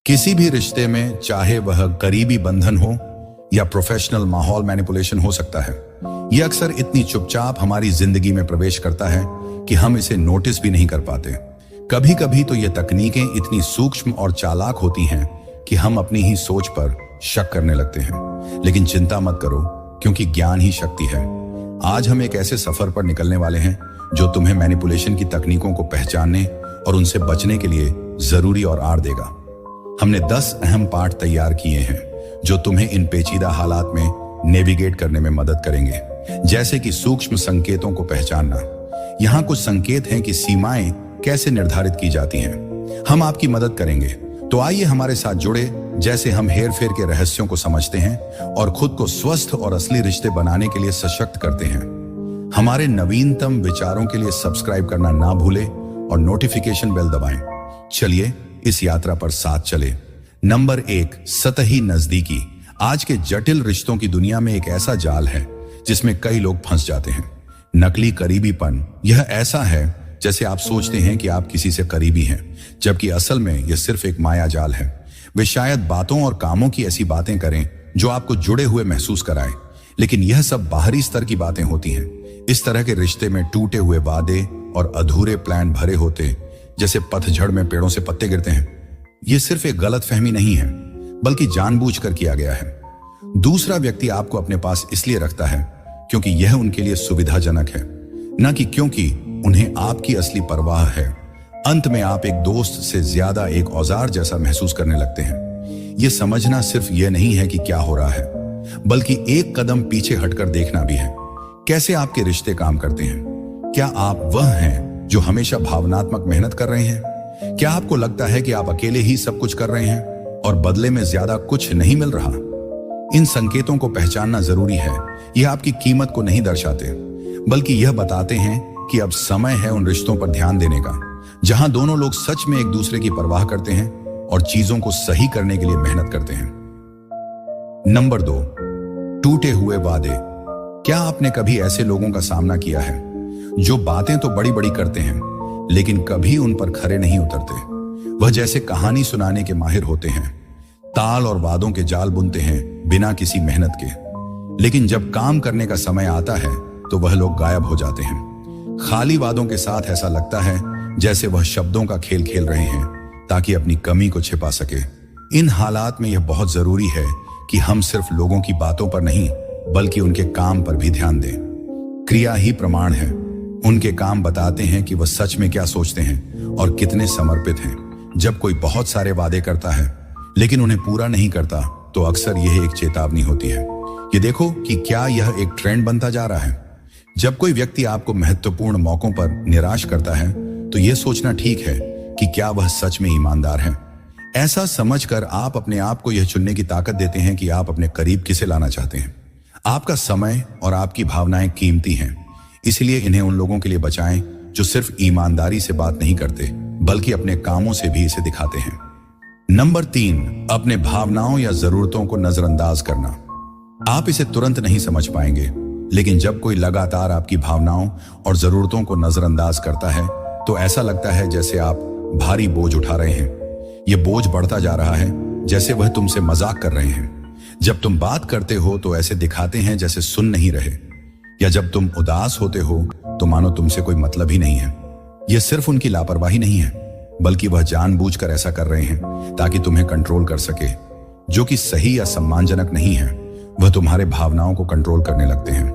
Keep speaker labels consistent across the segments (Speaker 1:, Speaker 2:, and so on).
Speaker 1: किसी भी रिश्ते में, चाहे वह करीबी बंधन हो या प्रोफेशनल माहौल, मैनिपुलेशन हो सकता है। यह अक्सर इतनी चुपचाप हमारी जिंदगी में प्रवेश करता है कि हम इसे नोटिस भी नहीं कर पाते। कभी कभी तो ये तकनीकें इतनी सूक्ष्म और चालाक होती हैं कि हम अपनी ही सोच पर शक करने लगते हैं। लेकिन चिंता मत करो, क्योंकि ज्ञान ही शक्ति है। आज हम एक ऐसे सफर पर निकलने वाले हैं जो तुम्हें मैनिपुलेशन की तकनीकों को पहचानने और उनसे बचने के लिए जरूरी और आड़ देगा। हमने 10 अहम पाठ तैयार किए हैं जो तुम्हें इन पेचीदा हालात में नेविगेट करने में मदद करेंगे, जैसे कि सूक्ष्म संकेतों को पहचानना। यहाँ कुछ संकेत हैं कि सीमाएं कैसे निर्धारित की जाती हैं। हम आपकी मदद करेंगे, तो आइए हमारे साथ जुड़े, जैसे हम हेर फेर के रहस्यों को समझते हैं और खुद को स्वस्थ और असली रिश्ते बनाने के लिए सशक्त करते हैं। हमारे नवीनतम विचारों के लिए सब्सक्राइब करना ना भूलें और नोटिफिकेशन बेल दबाएं। चलिए इस यात्रा पर साथ चले। नंबर 1, सतही नजदीकी। आज के जटिल रिश्तों की दुनिया में एक ऐसा जाल है जिसमें कई लोग फंस जाते हैं। नकली करीबीपन। यह ऐसा है जैसे आप सोचते हैं कि आप किसी से करीबी हैं, जबकि असल में यह सिर्फ एक माया जाल है। वे शायद बातों और कामों की ऐसी बातें करें जो आपको जुड़े हुए महसूस कराएं, लेकिन यह सब बाहरी स्तर की बातें होती हैं। इस तरह के रिश्ते में टूटे हुए वादे और अधूरे प्लान भरे होते, जैसे पतझड़ में पेड़ों से पत्ते गिरते हैं। यह सिर्फ एक गलतफहमी नहीं है, बल्कि जानबूझकर किया गया है। दूसरा व्यक्ति आपको अपने पास इसलिए रखता है क्योंकि यह उनके लिए सुविधाजनक है, न कि क्योंकि उन्हें आपकी असली परवाह है। अंत में आप एक दोस्त से ज्यादा एक औजार जैसा महसूस करने लगते हैं। यह समझना सिर्फ यह नहीं है कि क्या हो रहा है, बल्कि एक कदम पीछे हटकर देखना भी है। कैसे आपके रिश्ते काम करते हैं? क्या आप वह हैं जो हमेशा भावनात्मक मेहनत कर रहे हैं? क्या आपको लगता है कि आप अकेले ही सब कुछ कर रहे हैं और बदले में ज्यादा कुछ नहीं मिल रहा? इन संकेतों को पहचानना जरूरी है। यह आपकी कीमत को नहीं दर्शाते, बल्कि यह बताते हैं कि अब समय है उन रिश्तों पर ध्यान देने का जहां दोनों लोग सच में एक दूसरे की परवाह करते हैं और चीजों को सही करने के लिए मेहनत करते हैं। नंबर 2, टूटे हुए वादे। क्या आपने कभी ऐसे लोगों का सामना किया है जो बातें तो बड़ी बड़ी करते हैं, लेकिन कभी उन पर खरे नहीं उतरते? वह जैसे कहानी सुनाने के माहिर होते हैं, ताल और वादों के जाल बुनते हैं बिना किसी मेहनत के, लेकिन जब काम करने का समय आता है तो वह लोग गायब हो जाते हैं। खाली वादों के साथ ऐसा लगता है जैसे वह शब्दों का खेल खेल रहे हैं ताकि अपनी कमी को छिपा सके। इन हालात में यह बहुत जरूरी है कि हम सिर्फ लोगों की बातों पर नहीं, बल्कि उनके काम पर भी ध्यान दें। क्रिया ही प्रमाण है। उनके काम बताते हैं कि वह सच में क्या सोचते हैं और कितने समर्पित हैं। जब कोई बहुत सारे वादे करता है लेकिन उन्हें पूरा नहीं करता, तो अक्सर यह एक चेतावनी होती है। ये देखो कि क्या यह एक ट्रेंड बनता जा रहा है। जब कोई व्यक्ति आपको महत्वपूर्ण मौकों पर निराश करता है, तो यह सोचना ठीक है कि क्या वह सच में ईमानदार है। ऐसा समझकर आप अपने आप को यह चुनने की ताकत देते हैं कि आप अपने करीब किसे लाना चाहते हैं। आपका समय और आपकी भावनाएं कीमती हैं, इसलिए इन्हें उन लोगों के लिए बचाएं जो सिर्फ ईमानदारी से बात नहीं करते, बल्कि अपने कामों से भी इसे दिखाते हैं। नंबर 3, अपने भावनाओं या जरूरतों को नजरअंदाज करना। आप इसे तुरंत नहीं समझ पाएंगे, लेकिन जब कोई लगातार आपकी भावनाओं और जरूरतों को नजरअंदाज करता है, तो ऐसा लगता है जैसे आप भारी बोझ उठा रहे हैं। यह बोझ बढ़ता जा रहा है, जैसे वह तुमसे मजाक कर रहे हैं। जब तुम बात करते हो तो ऐसे दिखाते हैं जैसे सुन नहीं रहे, या जब तुम उदास होते हो तो मानो तुमसे कोई मतलब ही नहीं है। यह सिर्फ उनकी लापरवाही नहीं है, बल्कि वह जानबूझकर ऐसा कर रहे हैं ताकि तुम्हें कंट्रोल कर सके, जो कि सही या सम्मानजनक नहीं है। वह तुम्हारे भावनाओं को कंट्रोल करने लगते हैं,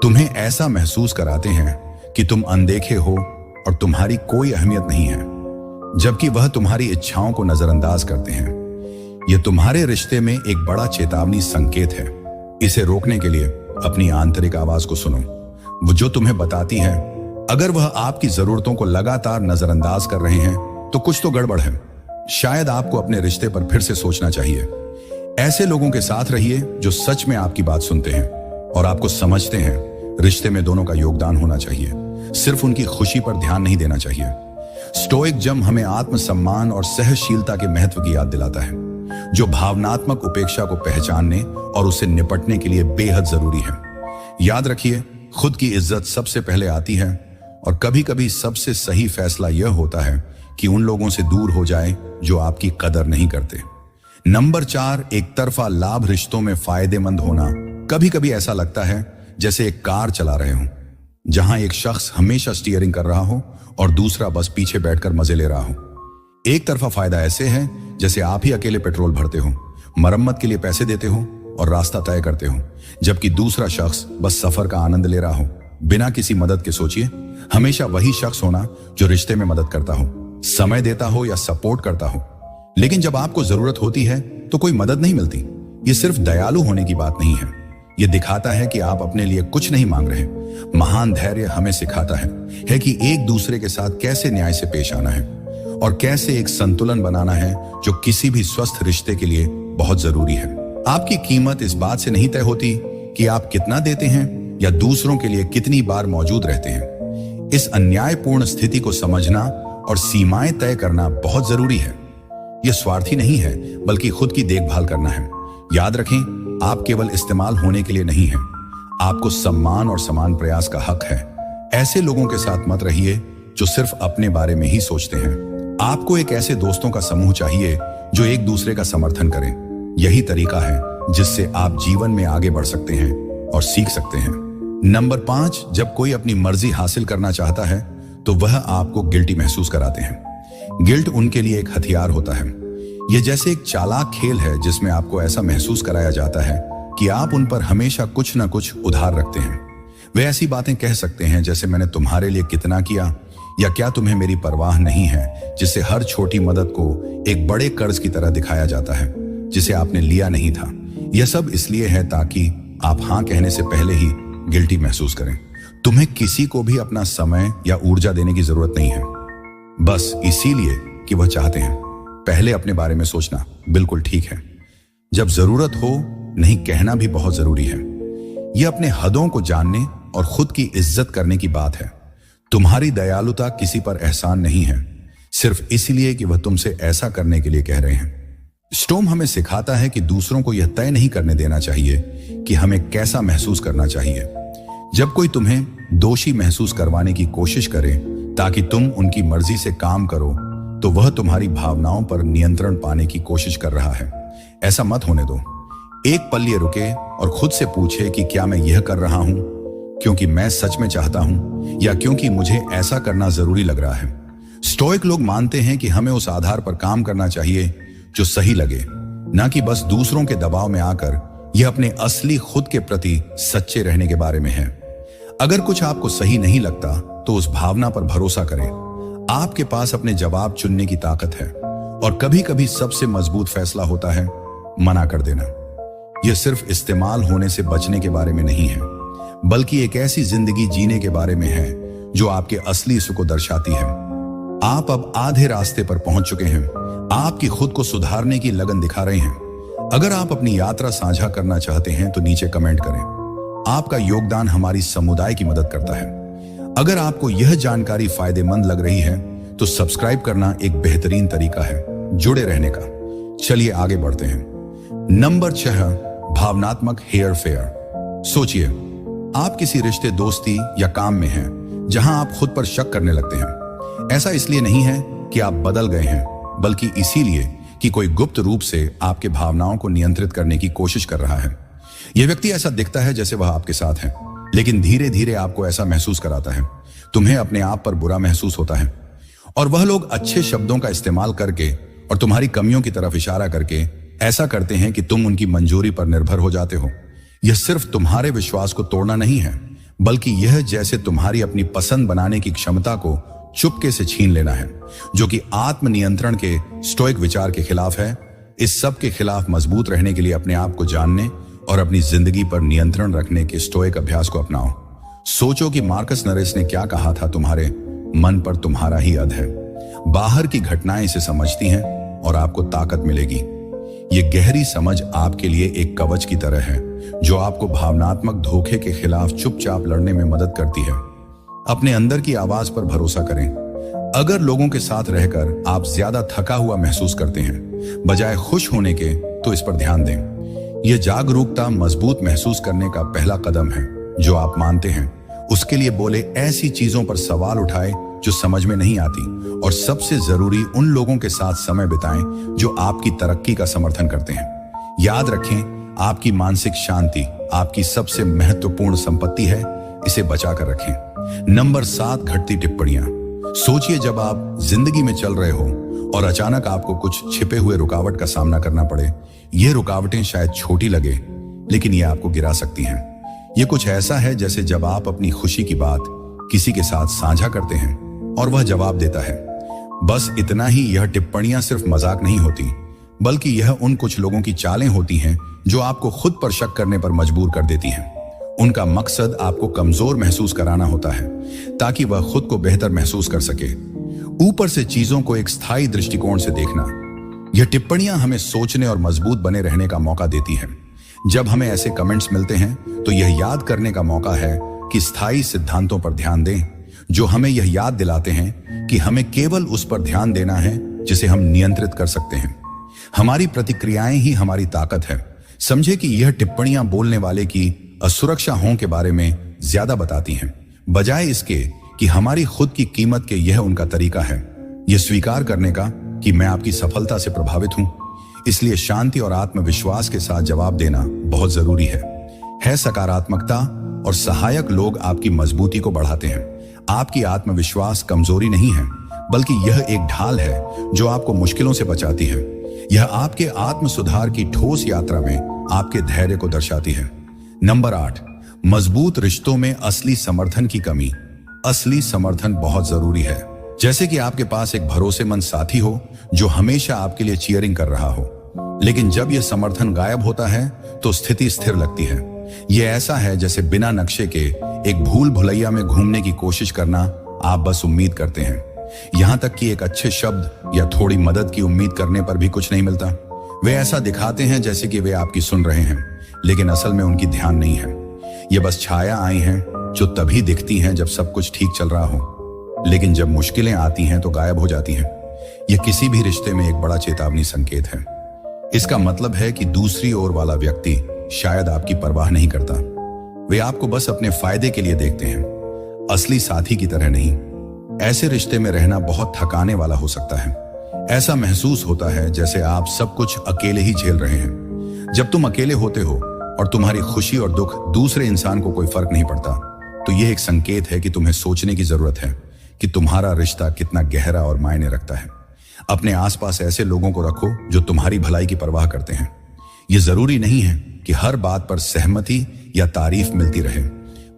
Speaker 1: तुम्हें ऐसा महसूस कराते हैं कि तुम अनदेखे हो और तुम्हारी कोई अहमियत नहीं है, जबकि वह तुम्हारी इच्छाओं को नजरअंदाज करते हैं। यह तुम्हारे रिश्ते में एक बड़ा चेतावनी संकेत है। इसे रोकने के लिए अपनी आंतरिक आवाज को सुनो, वो जो तुम्हें बताती है अगर वह आपकी जरूरतों को लगातार नजरअंदाज कर रहे हैं तो कुछ तो गड़बड़ है। शायद आपको अपने रिश्ते पर फिर से सोचना चाहिए। ऐसे लोगों के साथ रहिए जो सच में आपकी बात सुनते हैं और आपको समझते हैं। रिश्ते में दोनों का योगदान होना चाहिए, सिर्फ उनकी खुशी पर ध्यान नहीं देना चाहिए। स्टोइक हमें आत्मसम्मान और सहनशीलता के महत्व की याद दिलाता है, जो भावनात्मक उपेक्षा को पहचानने और उससे निपटने के लिए बेहद जरूरी है। याद रखिए, खुद की इज्जत सबसे पहले आती है और कभी कभी सबसे सही फैसला यह होता है कि उन लोगों से दूर हो जाए जो आपकी कदर नहीं करते। नंबर 4, एक तरफा लाभ रिश्तों में फायदेमंद होना। कभी कभी ऐसा लगता है जैसे एक कार चला रहे हो, जहां एक शख्स हमेशा स्टीयरिंग कर रहा हो और दूसरा बस पीछे बैठकर मजे ले रहा हो। एक तरफा फायदा ऐसे है जैसे आप ही अकेले पेट्रोल भरते हो, मरम्मत के लिए पैसे देते हो और रास्ता तय करते हो, जबकि दूसरा शख्स बस सफर का आनंद ले रहा हो बिना किसी मदद के। सोचिए, हमेशा वही शख्स होना जो रिश्ते में मदद करता हो, समय देता हो या सपोर्ट करता हो, लेकिन जब आपको जरूरत होती है तो कोई मदद नहीं मिलती। ये सिर्फ दयालु होने की बात नहीं है, ये दिखाता है कि आप अपने लिए कुछ नहीं मांग रहे। महान धैर्य हमें सिखाता है कि एक दूसरे के साथ कैसे न्याय से पेश आना है और कैसे एक संतुलन बनाना है जो किसी भी स्वस्थ रिश्ते के लिए बहुत जरूरी है। आपकी कीमत इस बात से नहीं तय होती कि आप कितना देते हैं या दूसरों के लिए कितनी बार मौजूद रहते हैं। इस अन्यायपूर्ण स्थिति को समझना और सीमाएं तय करना बहुत जरूरी है। यह स्वार्थी नहीं है, बल्कि खुद की देखभाल करना है। याद रखें, आप केवल इस्तेमाल होने के लिए नहीं हैं, आपको सम्मान और समान प्रयास का हक है। ऐसे लोगों के साथ मत रहिए जो सिर्फ अपने बारे में ही सोचते हैं। आपको एक ऐसे दोस्तों का समूह चाहिए जो एक दूसरे का समर्थन करें। यही तरीका है जिससे आप जीवन में आगे बढ़ सकते हैं और सीख सकते हैं। नंबर 5, जब कोई अपनी मर्जी हासिल करना चाहता है तो वह आपको गिल्टी महसूस कराते हैं। गिल्ट उनके लिए एक हथियार होता है। यह जैसे एक चालाक खेल है जिसमें आपको ऐसा महसूस कराया जाता है कि आप उन पर हमेशा कुछ न कुछ उधार रखते हैं। वे ऐसी बातें कह सकते हैं जैसे मैंने तुम्हारे लिए कितना किया, या क्या तुम्हें मेरी परवाह नहीं है, जिससे हर छोटी मदद को एक बड़े कर्ज की तरह दिखाया जाता है जिसे आपने लिया नहीं था। यह सब इसलिए है ताकि आप हां कहने से पहले ही गिल्टी महसूस करें। तुम्हें किसी को भी अपना समय या ऊर्जा देने की जरूरत नहीं है, बस इसीलिए कि वह चाहते हैं। पहले अपने बारे में सोचना बिल्कुल ठीक है। जब जरूरत हो नहीं कहना भी बहुत जरूरी है। यह अपने हदों को जानने और खुद की इज्जत करने की बात है। तुम्हारी दयालुता किसी पर एहसान नहीं है, सिर्फ इसलिए कि वह तुमसे ऐसा करने के लिए कह रहे हैं। स्टोम हमें सिखाता है कि दूसरों को यह तय नहीं करने देना चाहिए कि हमें कैसा महसूस करना चाहिए। जब कोई तुम्हें दोषी महसूस करवाने की कोशिश करे ताकि तुम उनकी मर्जी से काम करो, तो वह तुम्हारी भावनाओं पर नियंत्रण पाने की कोशिश कर रहा है। ऐसा मत होने दो। एक पल लिए रुके और खुद से पूछे कि क्या मैं यह कर रहा हूं क्योंकि मैं सच में चाहता हूं या क्योंकि मुझे ऐसा करना जरूरी लग रहा है। स्टोइक लोग मानते हैं कि हमें उस आधार पर काम करना चाहिए जो सही लगे, ना कि बस दूसरों के दबाव में आकर। यह अपने असली खुद के प्रति सच्चे रहने के बारे में है। अगर कुछ आपको सही नहीं लगता तो उस भावना पर भरोसा करें। आपके पास अपने जवाब चुनने की ताकत है और कभी कभी सबसे मजबूत फैसला होता है मना कर देना। यह सिर्फ इस्तेमाल होने से बचने के बारे में नहीं है, बल्कि एक ऐसी जिंदगी जीने के बारे में है जो आपके असली सुख को दर्शाती है। आप अब आधे रास्ते पर पहुंच चुके हैं। आपकी खुद को सुधारने की लगन दिखा रहे हैं। अगर आप अपनी यात्रा साझा करना चाहते हैं तो नीचे कमेंट करें। आपका योगदान हमारी समुदाय की मदद करता है। अगर आपको यह जानकारी फायदेमंद लग रही है तो सब्सक्राइब करना एक बेहतरीन तरीका है जुड़े रहने का। चलिए आगे बढ़ते हैं। नंबर 6, भावनात्मक हेयर फेयर। सोचिए, आप किसी रिश्ते, दोस्ती या काम में हैं जहां आप खुद पर शक करने लगते हैं। ऐसा इसलिए नहीं है कि आप बदल गए हैं, बल्कि इसीलिए कि कोई गुप्त रूप से आपके भावनाओं को नियंत्रित करने की कोशिश कर रहा है। यह व्यक्ति ऐसा दिखता है जैसे वह आपके साथ है, लेकिन धीरे धीरे आपको ऐसा महसूस कराता है। तुम्हें अपने आप पर बुरा महसूस होता है और वह लोग अच्छे शब्दों का इस्तेमाल करके और तुम्हारी कमियों की तरफ इशारा करके ऐसा करते हैं कि तुम उनकी मंजूरी पर निर्भर हो जाते हो। यह सिर्फ तुम्हारे विश्वास को तोड़ना नहीं है, बल्कि यह जैसे तुम्हारी अपनी पसंद बनाने की क्षमता को चुपके से छीन लेना है, जो कि आत्मनियंत्रण के स्टोइक विचार के खिलाफ है। इस सब के खिलाफ मजबूत रहने के लिए अपने आप को जानने और अपनी जिंदगी पर नियंत्रण रखने के स्टोइक अभ्यास को अपनाओ। सोचो कि मार्कस नरेस ने क्या कहा था, तुम्हारे मन पर तुम्हारा ही अध है। बाहर की घटनाएं इसे समझती हैं और आपको ताकत मिलेगी। ये गहरी समझ आपके लिए एक कवच की तरह है जो आपको भावनात्मक धोखे के खिलाफ चुपचाप लड़ने में मदद करती है। अपने अंदर की आवाज पर भरोसा करें। अगर लोगों के साथ रहकर आप ज्यादा थका हुआ महसूस करते हैं बजाय खुश होने के, तो इस पर ध्यान दें। यह जागरूकता मजबूत महसूस करने का पहला कदम है। जो आप मानते हैं उसके लिए बोले ऐसी चीजों पर सवाल उठाए जो समझ में नहीं आती, और सबसे जरूरी उन लोगों के साथ समय बिताएं जो आपकी तरक्की का समर्थन करते हैं। याद रखें, आपकी मानसिक शांति आपकी सबसे महत्वपूर्ण संपत्ति है, इसे बचाकर रखें। नंबर 7, घटती टिप्पणियां। सोचिए, जब आप जिंदगी में चल रहे हो और अचानक आपको कुछ छिपे हुए रुकावट का सामना करना पड़े। ये रुकावटें शायद छोटी लगे, लेकिन ये आपको गिरा सकती हैं। ये कुछ ऐसा है जैसे जब आप अपनी खुशी की बात किसी के साथ साझा करते हैं और वह जवाब देता है। बस इतना ही, यह टिप्पणियां सिर्फ मजाक नहीं होती, बल्कि यह उन कुछ लोगों की चालें होती हैं जो आपको खुद पर शक करने पर मजबूर कर देती हैं। उनका मकसद आपको कमजोर महसूस कराना होता है, ताकि वह खुद को बेहतर महसूस कर सके। ऊपर से चीजों को एक स्थायी दृष्टिकोण से देखना। यह टिप्पणियां हमें सोचने और मजबूत बने रहने का मौका देती हैं। जब हमें ऐसे कमेंट्स मिलते हैं तो यह याद करने का मौका है कि स्थायी सिद्धांतों पर ध्यान दें, जो हमें यह याद दिलाते हैं कि हमें केवल उस पर ध्यान देना है जिसे हम नियंत्रित कर सकते हैं। हमारी प्रतिक्रियाएं ही हमारी ताकत है। समझे कि यह टिप्पणियां बोलने वाले की असुरक्षा हों के बारे में ज्यादा बताती हैं, बजाय इसके कि हमारी खुद की कीमत के। यह उनका तरीका है, यह स्वीकार करने का कि मैं आपकी सफलता से प्रभावित हूं। इसलिए शांति और आत्मविश्वास के साथ जवाब देना बहुत जरूरी है। सकारात्मकता और सहायक लोग आपकी मजबूती को बढ़ाते हैं। आपकी आत्मविश्वास कमजोरी नहीं है, बल्कि यह एक ढाल है जो आपको मुश्किलों से बचाती है। यह आपके आत्म सुधार की ठोस यात्रा में आपके धैर्य को दर्शाती है। नंबर 8, मजबूत रिश्तों में असली समर्थन की कमी। असली समर्थन बहुत जरूरी है। जैसे कि आपके पास एक भरोसेमंद साथी हो जो हमेशा आपके लिए चीयरिंग कर रहा हो, लेकिन जब यह समर्थन गायब होता है तो स्थिति स्थिर लगती है। यह ऐसा है जैसे बिना नक्शे के एक भूल भुलैया में घूमने की कोशिश करना। आप बस उम्मीद करते हैं, यहां तक कि एक अच्छे शब्द या थोड़ी मदद की उम्मीद करने पर भी कुछ नहीं मिलता। वे ऐसा दिखाते हैं जैसे कि वे आपकी सुन रहे हैं, लेकिन असल में उनकी ध्यान नहीं है। ये बस छाया आई हैं जो तभी दिखती हैं जब सब कुछ ठीक चल रहा हो, लेकिन जब मुश्किलें आती हैं तो गायब हो जाती हैं। यह किसी भी रिश्ते में एक बड़ा चेतावनी संकेत है। इसका मतलब है कि दूसरी ओर वाला व्यक्ति शायद आपकी परवाह नहीं करता। वे आपको बस अपने फायदे के लिए देखते हैं, असली साथी की तरह नहीं। ऐसे रिश्ते में रहना बहुत थकाने वाला हो सकता है। ऐसा महसूस होता है जैसे आप सब कुछ अकेले ही झेल रहे हैं। जब तुम अकेले होते हो और तुम्हारी खुशी और दुख दूसरे इंसान को कोई फर्क नहीं पड़ता, तो यह एक संकेत है कि तुम्हें सोचने की जरूरत है कि तुम्हारा रिश्ता कितना गहरा और मायने रखता है। अपने आसपास ऐसे लोगों को रखो जो तुम्हारी भलाई की परवाह करते हैं। यह जरूरी नहीं है कि हर बात पर सहमति या तारीफ मिलती रहे,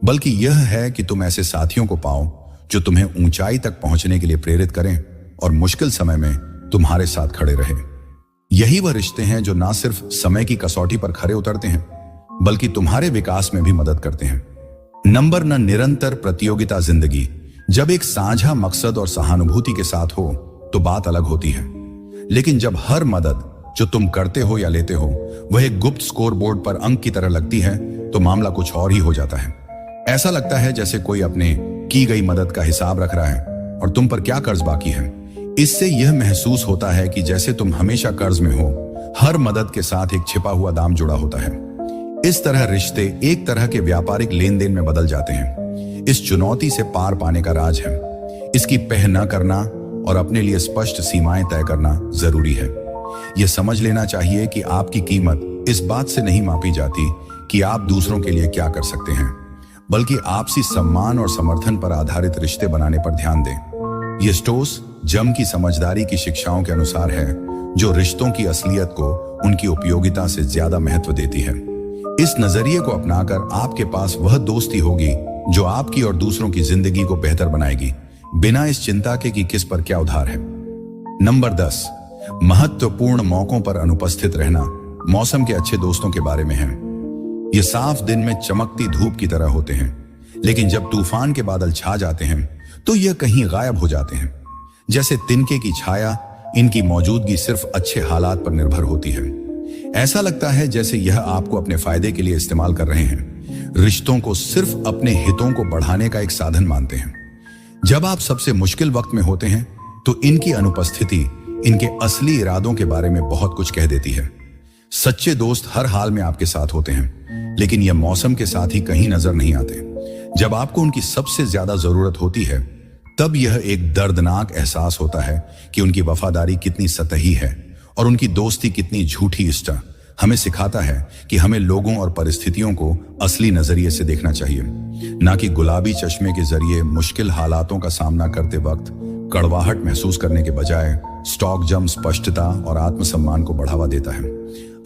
Speaker 1: बल्कि यह है कि तुम ऐसे साथियों को पाओ जो तुम्हें ऊंचाई तक पहुंचने के लिए प्रेरित करें और मुश्किल समय में तुम्हारे साथ खड़े रहे। यही वह रिश्ते हैं जो ना सिर्फ समय की कसौटी पर खरे उतरते हैं, बल्कि तुम्हारे विकास में भी मदद करते हैं। नंबर 9, निरंतर प्रतियोगिता जिंदगी। जब एक साझा मकसद और सहानुभूति के साथ हो तो बात अलग होती है, लेकिन जब हर मदद जो तुम करते हो या लेते हो वह एक गुप्त स्कोर बोर्ड पर अंक की तरह लगती है, तो मामला कुछ और ही हो जाता है। ऐसा लगता है जैसे कोई अपने की गई मदद का हिसाब रख रहा है और तुम पर क्या कर्ज बाकी है। इससे यह महसूस होता है कि जैसे तुम हमेशा कर्ज में हो, हर मदद के साथ एक छिपा हुआ दाम जुड़ा होता है। इस तरह रिश्ते एक तरह के व्यापारिक लेन देन में बदल जाते हैं। इस चुनौती से पार पाने का राज है इसकी पह न करना और अपने लिए स्पष्ट सीमाएं तय करना जरूरी है। यह समझ लेना चाहिए कि आपकी कीमत इस बात से नहीं मापी जाती कि आप दूसरों के लिए क्या कर सकते हैं, बल्कि आपसी सम्मान और समर्थन पर आधारित रिश्ते बनाने पर ध्यान दें। यह स्टोस जम की समझदारी की शिक्षाओं के अनुसार है, जो रिश्तों की असलियत को उनकी उपयोगिता से ज्यादा महत्व देती है। इस नजरिए को अपनाकर आपके पास वह दोस्ती होगी जो आपकी और दूसरों की जिंदगी को बेहतर बनाएगी, बिना इस चिंता के कि किस पर क्या उधार है। नंबर 10, महत्वपूर्ण मौकों पर अनुपस्थित रहना। मौसम के अच्छे दोस्तों के बारे में है। ये साफ दिन में चमकती धूप की तरह होते हैं, लेकिन जब तूफान के बादल छा जाते हैं तो यह कहीं गायब हो जाते हैं। जैसे तिनके की छाया, इनकी मौजूदगी सिर्फ अच्छे हालात पर निर्भर होती है। ऐसा लगता है जैसे यह आपको अपने फायदे के लिए इस्तेमाल कर रहे हैं, रिश्तों को सिर्फ अपने हितों को बढ़ाने का एक साधन मानते हैं। जब आप सबसे मुश्किल वक्त में होते हैं तो इनकी अनुपस्थिति इनके असली इरादों के बारे में बहुत कुछ कह देती है। सच्चे दोस्त हर हाल में आपके साथ होते हैं, लेकिन यह मौसम के साथ ही कहीं नजर नहीं आते। जब आपको उनकी सबसे ज्यादा जरूरत होती है तब यह एक दर्दनाक एहसास होता है कि उनकी वफादारी कितनी सतही है और उनकी दोस्ती कितनी झूठी इष्टा हमें सिखाता है कि हमें लोगों और परिस्थितियों को असली नजरिए से देखना चाहिए, ना कि गुलाबी चश्मे के जरिए। मुश्किल हालातों का सामना करते वक्त कड़वाहट महसूस करने के बजाय स्टॉक जम स्पष्टता और आत्मसम्मान को बढ़ावा देता है।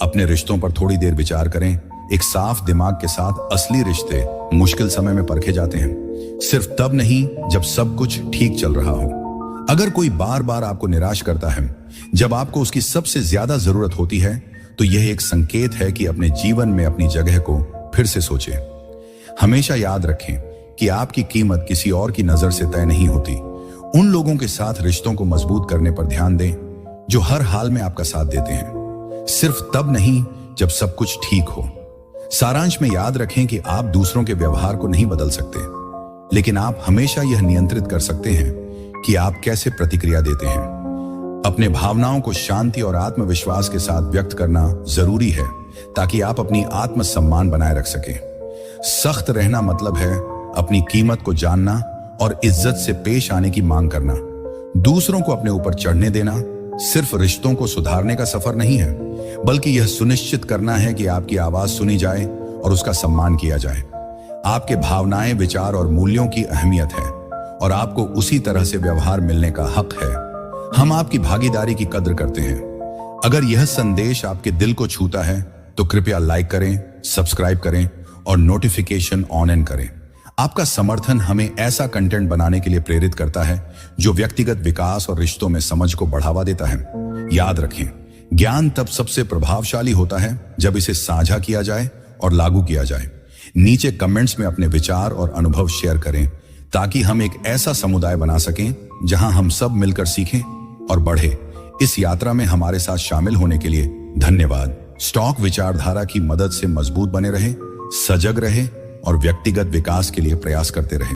Speaker 1: अपने रिश्तों पर थोड़ी देर विचार करें। एक साफ दिमाग के साथ असली रिश्ते मुश्किल समय में परखे जाते हैं, सिर्फ तब नहीं जब सब कुछ ठीक चल रहा हो। अगर कोई बार बार आपको निराश करता है जब आपको उसकी सबसे ज्यादा जरूरत होती है, तो यह एक संकेत है कि अपने जीवन में अपनी जगह को फिर से सोचें। हमेशा याद रखें कि आपकी कीमत किसी और की नजर से तय नहीं होती। उन लोगों के साथ रिश्तों को मजबूत करने पर ध्यान दें जो हर हाल में आपका साथ देते हैं, सिर्फ तब नहीं जब सब कुछ ठीक हो। सारांश में याद रखें कि आप दूसरों के व्यवहार को नहीं बदल सकते, लेकिन आप हमेशा यह नियंत्रित कर सकते हैं कि आप कैसे प्रतिक्रिया देते हैं। अपने भावनाओं को शांति और आत्मविश्वास के साथ व्यक्त करना जरूरी है ताकि आप अपनी आत्मसम्मान बनाए रख सकें। सख्त रहना मतलब है अपनी कीमत को जानना और इज्जत से पेश आने की मांग करना। दूसरों को अपने ऊपर चढ़ने देना सिर्फ रिश्तों को सुधारने का सफर नहीं है, बल्कि यह सुनिश्चित करना है कि आपकी आवाज सुनी जाए और उसका सम्मान किया जाए। आपके भावनाएं, विचार और मूल्यों की अहमियत है और आपको उसी तरह से व्यवहार मिलने का हक है। हम आपकी भागीदारी की कद्र करते हैं। अगर यह संदेश आपके दिल को छूता है तो कृपया लाइक करें, सब्सक्राइब करें और नोटिफिकेशन ऑन एन करें। आपका समर्थन हमें ऐसा कंटेंट बनाने के लिए प्रेरित करता है जो व्यक्तिगत विकास और रिश्तों में समझ को बढ़ावा देता है। याद रखें, ज्ञान तब सबसे प्रभावशाली होता है जब इसे साझा किया जाए और लागू किया जाए। नीचे कमेंट्स में अपने विचार और अनुभव शेयर करें ताकि हम एक ऐसा समुदाय बना सकें जहां हम सब मिलकर सीखें और बढ़े। इस यात्रा में हमारे साथ शामिल होने के लिए धन्यवाद। स्टॉक विचारधारा की मदद से मजबूत बने रहें, सजग रहें और व्यक्तिगत विकास के लिए प्रयास करते रहें।